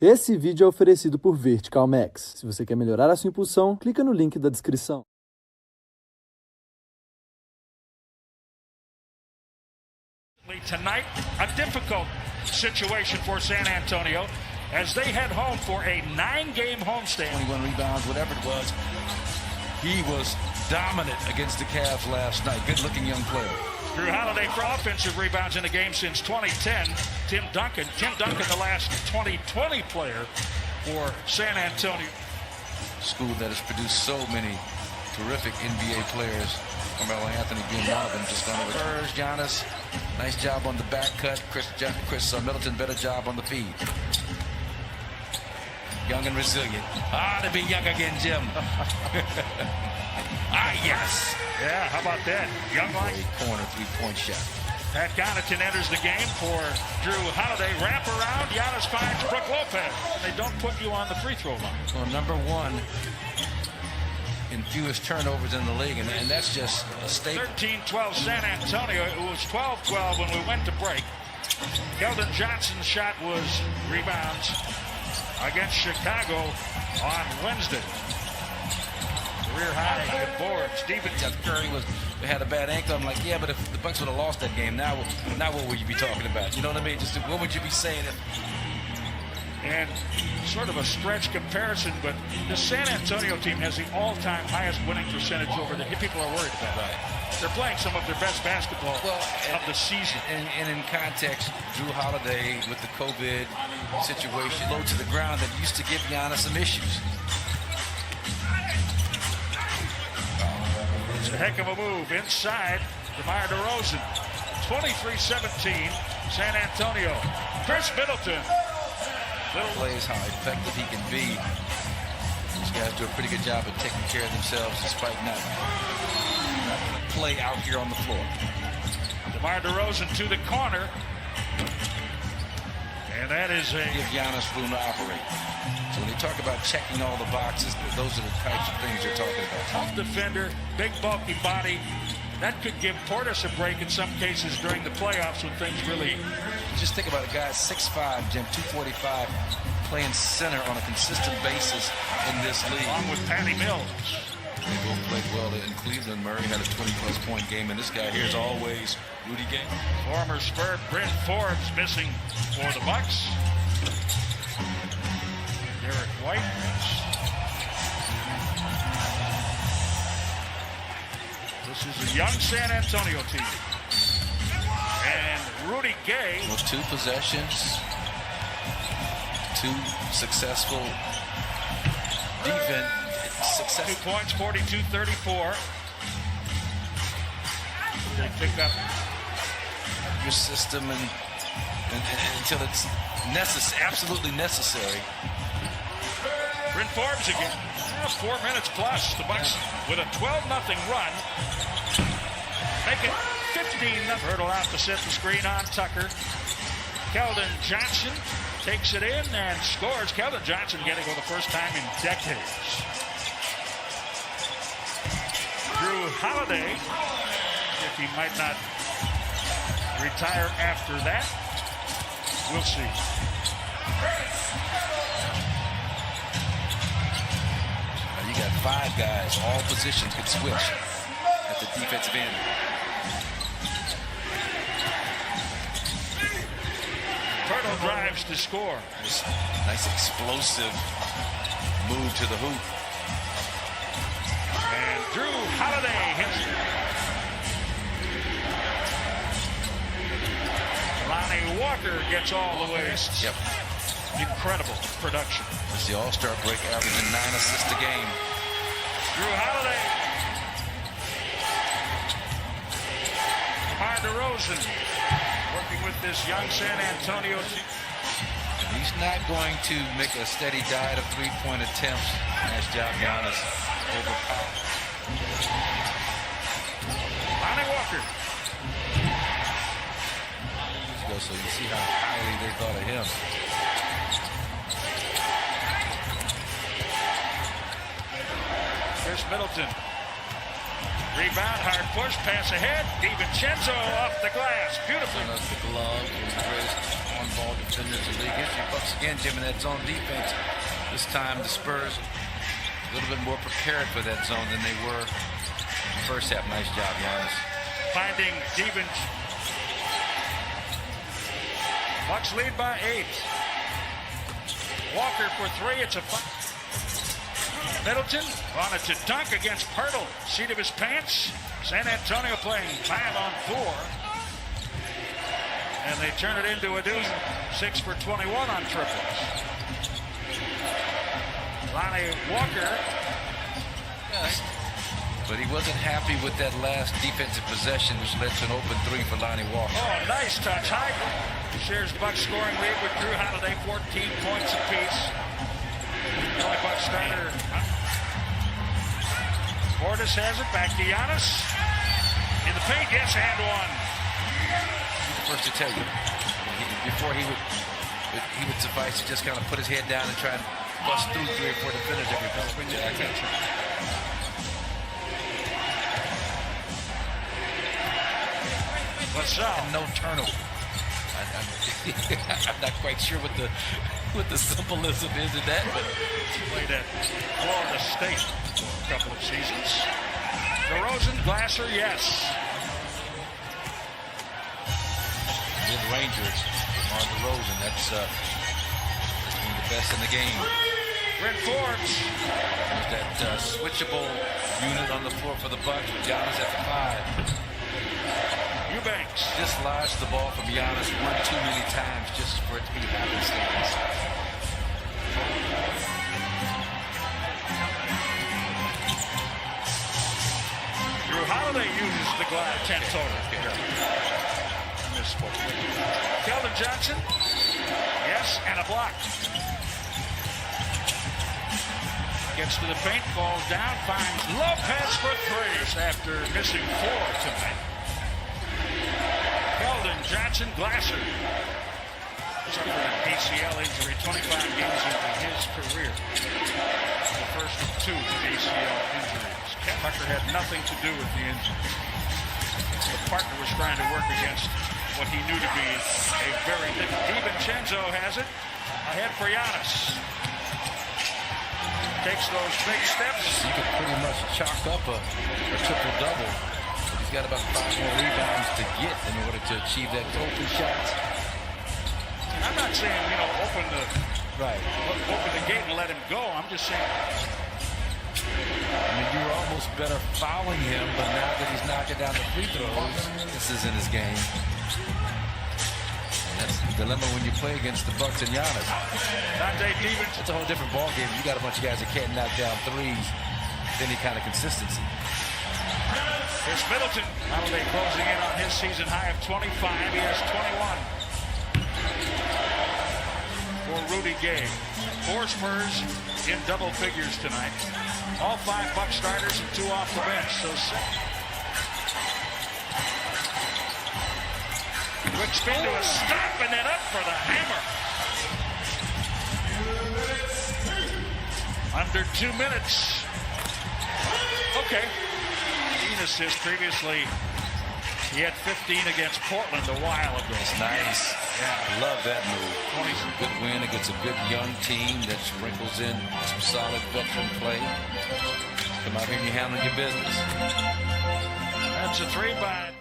Esse vídeo é oferecido por Vertical Max. Se você quer melhorar a sua impulsão, clica no link da descrição. Tonight, a difficult situation for San Antonio as they head home for a 9-game homestand. 21 rebounds, whatever it was. He was dominant against the Cavs last night. Good-looking young player. Drew Holiday for offensive rebounds in the game since 2010. Tim Duncan, the last 2020 player for San Antonio. School that has produced so many terrific NBA players. Carmelo Anthony being one of them. Just gone over Spurs, Giannis. Nice job on the back cut. Chris Middleton, better job on the feed. Young and resilient. To be young again, Jim. Yes. Yeah, how about that? Young like corner three-point shot. Pat Connaughton enters the game for Drew Holiday. Wrap around. Giannis finds Brook Lopez. They don't put you on the free throw line. Well, number one in fewest turnovers in the league, and that's just a statement. 13-12 San Antonio. It was 12-12 when we went to break. Keldon Johnson's shot was rebounds against Chicago on Wednesday. Career high in boards. Stephen Curry had a bad ankle. I'm like, yeah, but if the Bucks would have lost that game, now what would you be talking about? You know what I mean? Just what would you be saying if? And sort of a stretch comparison, but the San Antonio team has the all-time highest winning percentage over the people are worried about. Right. They're playing some of their best basketball of the season. And in context, Drew Holiday with the COVID situation, low to the ground, that used to give Giannis some issues. It's a heck of a move inside. DeMar DeRozan, 23-17, San Antonio. Chris Middleton. Plays how effective he can be. These guys do a pretty good job of taking care of themselves despite not play out here on the floor. DeMar DeRozan to the corner. And that is give Giannis room to operate. So when they talk about checking all the boxes, those are the types of things they're talking about. Tough defender, big bulky body. That could give Portis a break in some cases during the playoffs when things really... Just think about a guy 6'5", Jim, 245, playing center on a consistent basis in this league. Along with Patty Mills. They both played well in Cleveland. Murray had a 20-plus point game, and this guy here is always Rudy Gay. Former Spur Brent Forbes missing for the Bucks. Derek White. This is a young San Antonio team. And Rudy Gay. Well, 2 possessions, 2 successful defense. 2 points, 42-34. They pick up your system and until it's absolutely necessary. Brent Forbes again. 4 minutes plus. The Bucks with a 12-0 run. Make it 15-0. Hurdle out to set the screen on Tucker. Keldon Johnson takes it in and scores. Keldon Johnson getting for the first time in decades. Drew Holiday, if he might not retire after that, we'll see. Now you got 5 guys, all positions could switch at the defensive end. Turtle drives to score. Nice explosive move to the hoop. And Drew Holiday hits it. Lonnie Walker gets all the way. Yep. Incredible production. It's the All-Star break, averaging 9 assists a game. Drew Holiday. DeMar DeRozan working with this young San Antonio team. He's not going to make a steady diet of 3-point attempts. Nice job, Giannis. Overpowered. Lonnie Walker. So you see how highly they thought of him. Chris Middleton. Rebound, hard push, pass ahead. DiVincenzo off the glass. Beautiful. That's the glove. On ball defenders in league history. Bucks again, Jim, in that zone defense. This time the Spurs a little bit more prepared for that zone than they were in the first half. Nice job, Giannis. Finding Stevens. Bucks lead by 8. Walker for 3. It's a fight. Middleton wanted to dunk against Pirtle. Seat of his pants. San Antonio playing 5-on-4. And they turn it into a deuce. 6 for 21 on triples. Lonnie Walker. Yes. But he wasn't happy with that last defensive possession, which led to an open 3 for Lonnie Walker. Oh, nice touch. High shares Bucks scoring lead with Drew Holiday, 14 points apiece. The only Bucks starter. Portis has it, back to Giannis. In the paint, yes, and one. First to tell you, before he would suffice to just kind of put his head down and try and bust through 3 or 4 defenders every time. What's up? And no turnover. I'm not quite sure what the symbolism is in that, but played at Florida State for a couple of seasons. DeRozan, Glasser, yes. Good Rangers on DeRozan. That's one of the best in the game. Brent Forbes. There's that switchable unit on the floor for the Bucks with Giannis at the 5. Eubanks dislodged the ball from Giannis one too many times just for it to be happenstance. Drew Holiday uses the glass 10 total. Misspoke. Keldon Johnson, yes, and a block. Gets to the paint, falls down, finds Lopez for 3 after missing 4 tonight. Keldon Johnson, Glasser. Suffered an ACL injury, 25 games into his career. The first of 2 ACL injuries. Ken Tucker had nothing to do with the injury. The partner was trying to work against what he knew to be a very difficult. DiVincenzo has it. Ahead for Giannis. Takes those big steps. You could pretty much chalk up a triple-double. He's got about 5 more rebounds to get in order to achieve that open shots. And I'm not saying, open the gate and let him go. I'm just saying. I mean, you were almost better fouling him, but now that he's knocking down the free throws, this is in his game. And that's the dilemma when you play against the Bucks and Giannis. It's a whole different ball game. You got a bunch of guys that can't knock down threes with any kind of consistency. Here's Middleton. Holiday closing in on his season high of 25. He has 21. For Rudy Gay. 4 Spurs in double figures tonight. All 5 Bucks starters and 2 off the bench. So 6. Quick spin to a stop and then up for the hammer. Under 2 minutes. Okay. Assist previously. He had 15 against Portland a while ago. It's nice. Yeah. Love that move. 20. Good win against a good young team that sprinkles in some solid veteran play. Come out here and you handle your business. That's a 3 by